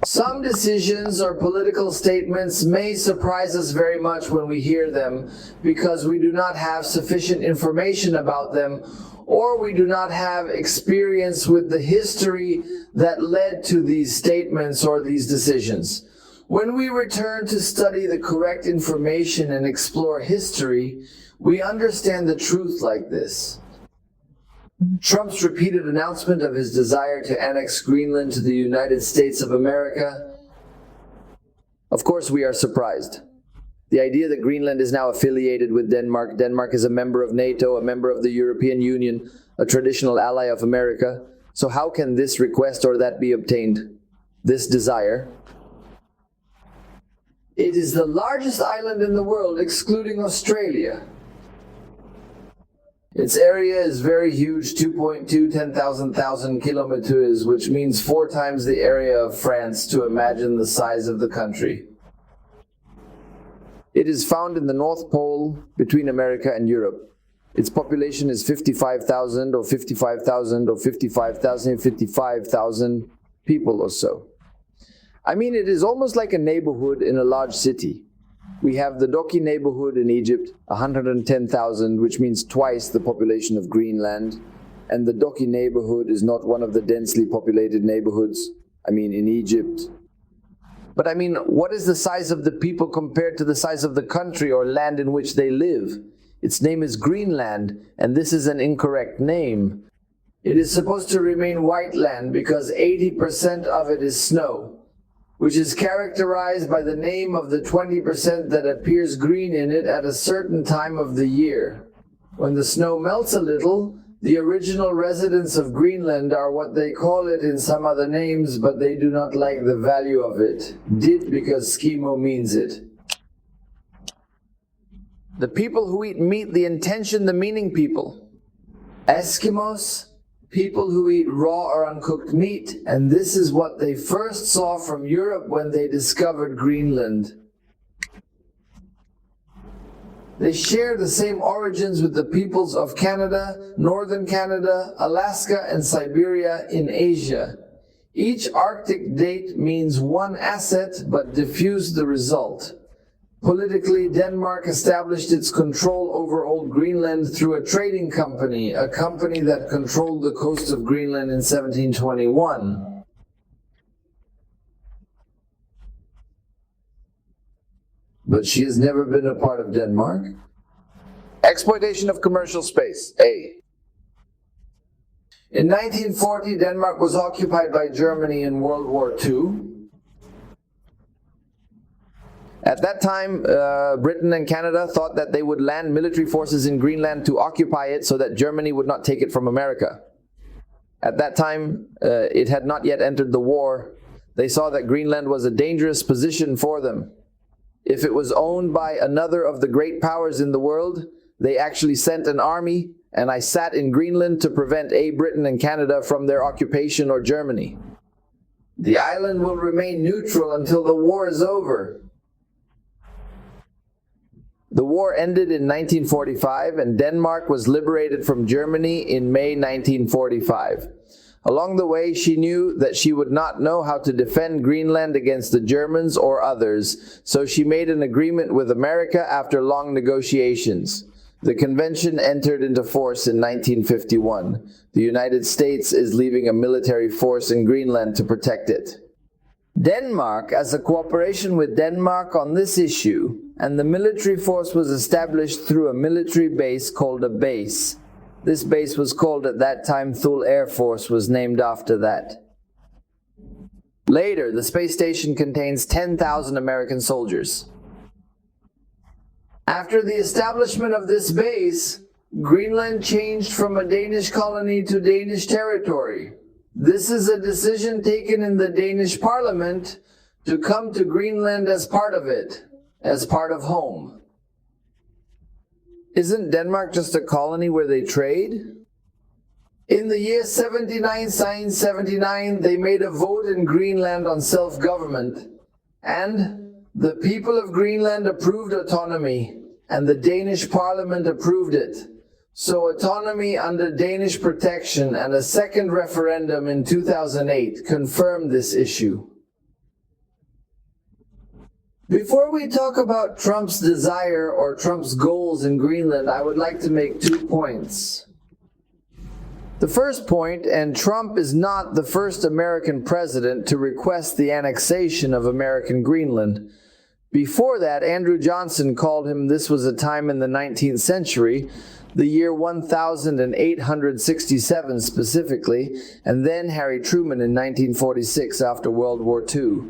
Some decisions or political statements may surprise us very much when we hear them because we do not have sufficient information about them, or we do not have experience with the history that led to these statements or these decisions. When we return to study the correct information and explore history, we understand the truth like this. Trump's repeated announcement of his desire to annex Greenland to the United States of America. Of course, we are surprised. The idea that Greenland is now affiliated with Denmark. Denmark is a member of NATO, a member of the European Union, a traditional ally of America. So how can this request or that be obtained? This desire. It is the largest island in the world, excluding Australia. Its area is very huge, 10,000 kilometers, which means 4 times the area of France, to imagine the size of the country. It is found in the North Pole between America and Europe. Its population is 55,000 or 55,000 or 55,000 people or so. I mean, it is almost like a neighborhood in a large city. We have the Doki neighborhood in Egypt, 110,000, which means twice the population of Greenland. And the Doki neighborhood is not one of the densely populated neighborhoods, in Egypt. But what is the size of the people compared to the size of the country or land in which they live? Its name is Greenland, and this is an incorrect name. It is supposed to remain white land because 80% of it is snow, which is characterized by the name of the 20% that appears green in it at a certain time of the year. When the snow melts a little, the original residents of Greenland are what they call it in some other names, but they do not like the value of it. Dit because skimo means it. The people who eat meat, the intention, the meaning people. Eskimos, people who eat raw or uncooked meat, and this is what they first saw from Europe when they discovered Greenland. They share the same origins with the peoples of Canada, northern Canada, Alaska, and Siberia in Asia. Each Arctic date means one asset, but diffused the result. Politically, Denmark established its control over old Greenland through a trading company, a company that controlled the coast of Greenland in 1721. But she has never been a part of Denmark. Exploitation of commercial space, A. In 1940, Denmark was occupied by Germany in World War II. At that time, Britain and Canada thought that they would land military forces in Greenland to occupy it so that Germany would not take it from America. At that time, it had not yet entered the war. They saw that Greenland was a dangerous position for them. If it was owned by another of the great powers in the world, they actually sent an army, and I sat in Greenland to prevent Britain and Canada from their occupation or Germany. The island will remain neutral until the war is over. The war ended in 1945, and Denmark was liberated from Germany in May 1945. Along the way, she knew that she would not know how to defend Greenland against the Germans or others, so she made an agreement with America after long negotiations. The convention entered into force in 1951. The United States is leaving a military force in Greenland to protect it. Denmark, as a cooperation with Denmark on this issue, and the military force was established through a military base called a base. This base was called at that time Thule Air Force, was named after that. Later, the space station contains 10,000 American soldiers. After the establishment of this base, Greenland changed from a Danish colony to Danish territory. This is a decision taken in the Danish parliament to come to Greenland as part of it, as part of home. Isn't Denmark just a colony where they trade? In the year 1979, they made a vote in Greenland on self-government, and the people of Greenland approved autonomy, and the Danish parliament approved it. So autonomy under Danish protection and a second referendum in 2008 confirmed this issue. Before we talk about Trump's desire or Trump's goals in Greenland, I would like to make 2 points. The first point, and Trump is not the first American president to request the annexation of American Greenland. Before that, Andrew Johnson called him, this was a time in the 19th century, the year 1867 specifically, and then Harry Truman in 1946 after World War II.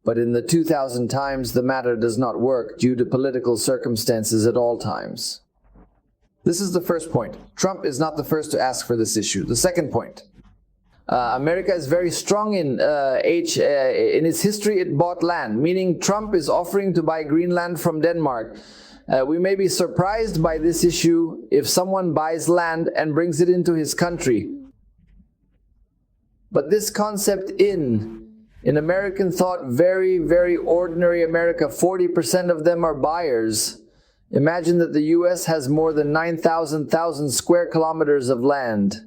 But in the 2000 times, the matter does not work due to political circumstances at all times. This is the first point. Trump is not the first to ask for this issue. The second point. America is very strong in its history. It bought land, meaning Trump is offering to buy Greenland from Denmark. We may be surprised by this issue if someone buys land and brings it into his country. But this concept in American thought, very, very ordinary America, 40% of them are buyers. Imagine that the US has more than 9,000 square kilometers of land.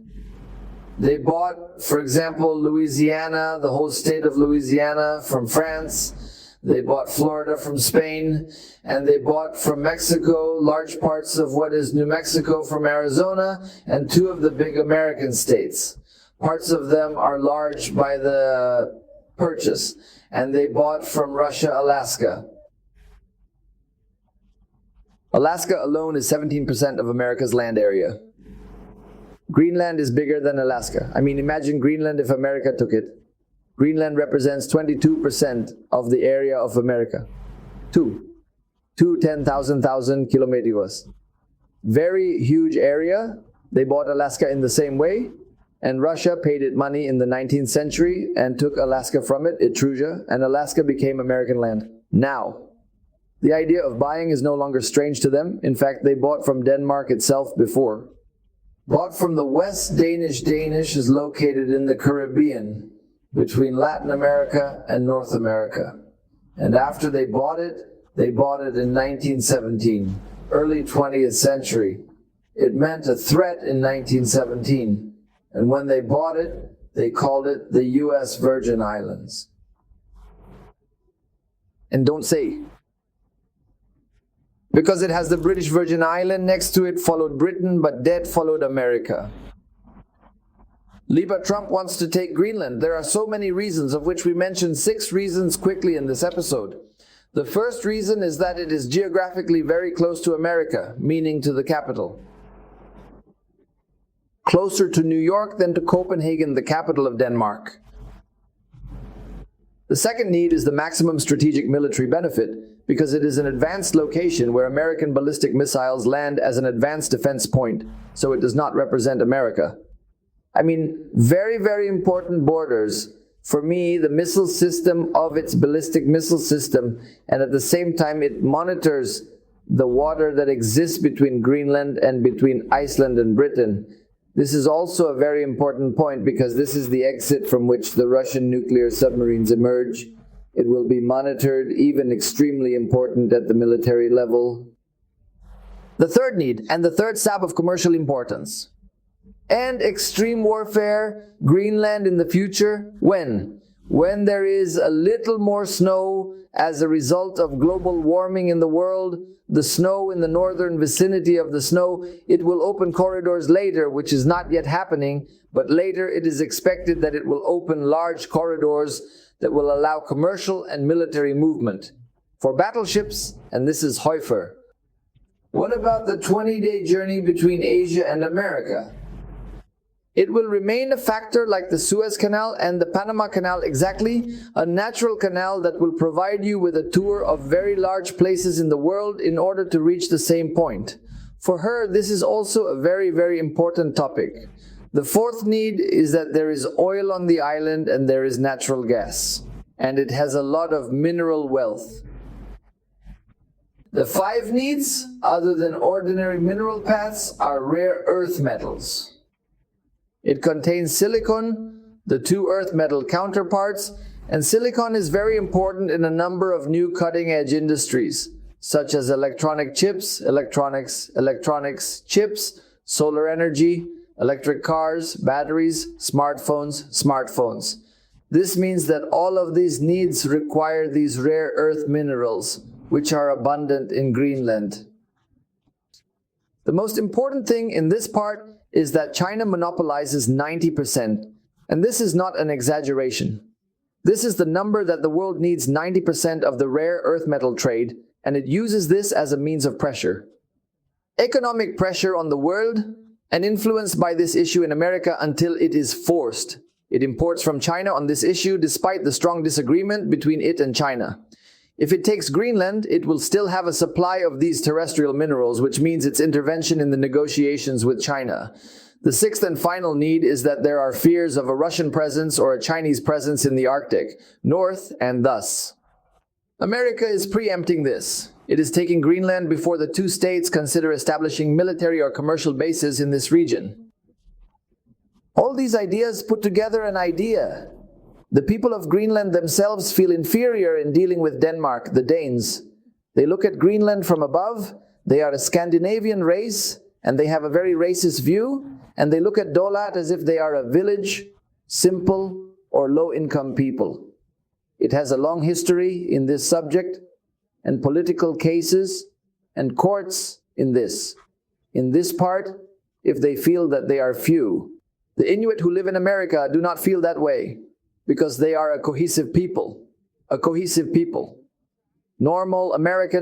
They bought, for example, Louisiana, the whole state of Louisiana from France. They bought Florida from Spain, and they bought from Mexico large parts of what is New Mexico from Arizona, and 2 of the big American states. Parts of them are large by the purchase, and they bought from Russia, Alaska. Alaska alone is 17% of America's land area. Greenland is bigger than Alaska. I mean, imagine Greenland if America took it. Greenland represents 22% of the area of America. 2 10,000 kilometers. Very huge area. They bought Alaska in the same way, and Russia paid it money in the 19th century and took Alaska from it, Etruria, and Alaska became American land. Now, the idea of buying is no longer strange to them. In fact, they bought from Denmark itself before. Bought from the West Danish. Danish is located in the Caribbean, between Latin America and North America. And after they bought it in 1917, early 20th century. It meant a threat in 1917. And when they bought it, they called it the U.S. Virgin Islands. And don't say, because it has the British Virgin Island next to it, followed Britain, but dead followed America. Lieber Trump wants to take Greenland. There are so many reasons, of which we mentioned 6 reasons quickly in this episode. The first reason is that it is geographically very close to America, meaning to the capital. Closer to New York than to Copenhagen, the capital of Denmark. The second need is the maximum strategic military benefit, because it is an advanced location where American ballistic missiles land as an advanced defense point, so it does not represent America. I mean, very, very important borders. For me, the missile system of its ballistic missile system, and at the same time it monitors the water that exists between Greenland and between Iceland and Britain. This is also a very important point because this is the exit from which the Russian nuclear submarines emerge. It will be monitored, even extremely important at the military level. The third need, and the third stab of commercial importance. And extreme warfare, Greenland in the future, when? When there is a little more snow as a result of global warming in the world, the snow in the northern vicinity of the snow, it will open corridors later, which is not yet happening, but later it is expected that it will open large corridors that will allow commercial and military movement. For battleships, and this is Heufer. What about the 20-day journey between Asia and America? It will remain a factor like the Suez Canal and the Panama Canal, exactly a natural canal that will provide you with a tour of very large places in the world in order to reach the same point. For her, this is also a very, very important topic. The fourth need is that there is oil on the island and there is natural gas. And it has a lot of mineral wealth. The 5 needs, other than ordinary mineral paths, are rare earth metals. It contains silicon, the 2 earth metal counterparts, and silicon is very important in a number of new cutting-edge industries, such as electronic chips, electronics chips, solar energy, electric cars, batteries, smartphones. This means that all of these needs require these rare earth minerals, which are abundant in Greenland. The most important thing in this part is that China monopolizes 90%, and this is not an exaggeration. This is the number that the world needs 90% of the rare earth metal trade, and it uses this as a means of pressure. Economic pressure on the world, and influenced by this issue in America until it is forced. It imports from China on this issue despite the strong disagreement between it and China. If it takes Greenland, it will still have a supply of these terrestrial minerals, which means its intervention in the negotiations with China. The sixth and final need is that there are fears of a Russian presence or a Chinese presence in the Arctic, North, and thus. America is preempting this. It is taking Greenland before the two states consider establishing military or commercial bases in this region. All these ideas put together an idea. The people of Greenland themselves feel inferior in dealing with Denmark, the Danes. They look at Greenland from above, they are a Scandinavian race, and they have a very racist view, and they look at Dolat as if they are a village, simple, or low-income people. It has a long history in this subject, and political cases, and courts in this. In this part, if they feel that they are few. The Inuit who live in America do not feel that way, because they are a cohesive people. A cohesive people. Normal America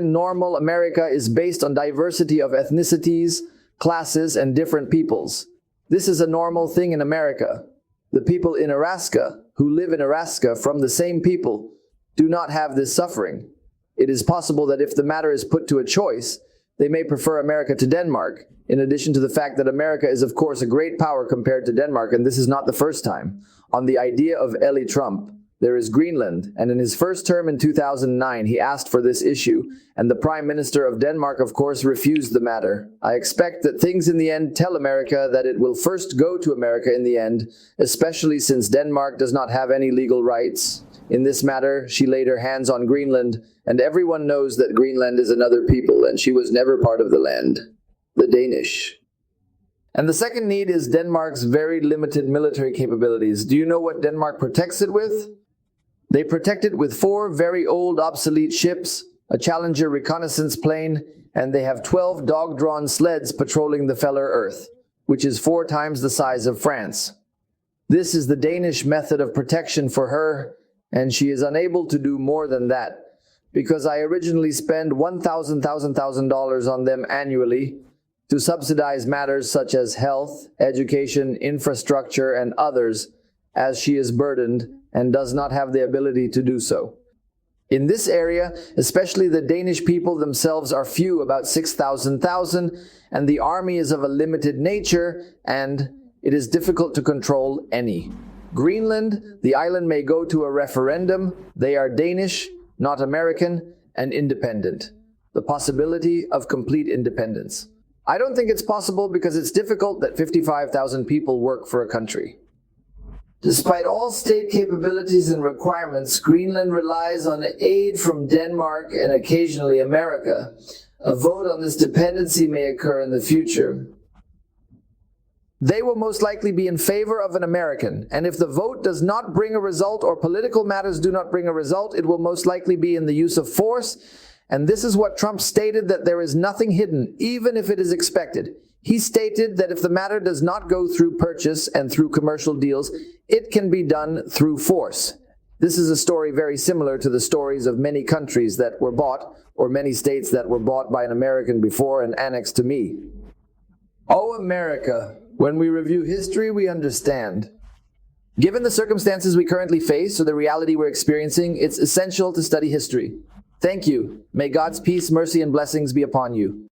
is based on diversity of ethnicities, classes, and different peoples. This is a normal thing in America. The people in Alaska, who live in Alaska from the same people, do not have this suffering. It is possible that if the matter is put to a choice, they may prefer America to Denmark, in addition to the fact that America is of course a great power compared to Denmark, and this is not the first time. On the idea of Eli Trump, there is Greenland, and in his first term in 2009 he asked for this issue, and the Prime Minister of Denmark of course refused the matter. I expect that things in the end tell America that it will first go to America in the end, especially since Denmark does not have any legal rights. In this matter, she laid her hands on Greenland, and everyone knows that Greenland is another people, and she was never part of the land. The Danish. And the second need is Denmark's very limited military capabilities. Do you know what Denmark protects it with? They protect it with 4 very old obsolete ships, a Challenger reconnaissance plane, and they have 12 dog-drawn sleds patrolling the Feller Earth, which is 4 times the size of France. This is the Danish method of protection for her, and she is unable to do more than that, because I originally spend $1,000 on them annually to subsidize matters such as health, education, infrastructure, and others, as she is burdened and does not have the ability to do so. In this area, especially the Danish people themselves are few, about 6,000, and the army is of a limited nature, and it is difficult to control any. Greenland, the island may go to a referendum. They are Danish, not American, and independent. The possibility of complete independence. I don't think it's possible because it's difficult that 55,000 people work for a country. Despite all state capabilities and requirements, Greenland relies on aid from Denmark and occasionally America. A vote on this dependency may occur in the future. They will most likely be in favor of an American, and if the vote does not bring a result or political matters do not bring a result, it will most likely be in the use of force, and this is what Trump stated, that there is nothing hidden, even if it is expected. He stated that if the matter does not go through purchase and through commercial deals, it can be done through force. This is a story very similar to the stories of many countries that were bought, or many states that were bought by an American before and annexed to me. Oh, America! When we review history, we understand. Given the circumstances we currently face, or the reality we're experiencing, it's essential to study history. Thank you. May God's peace, mercy, and blessings be upon you.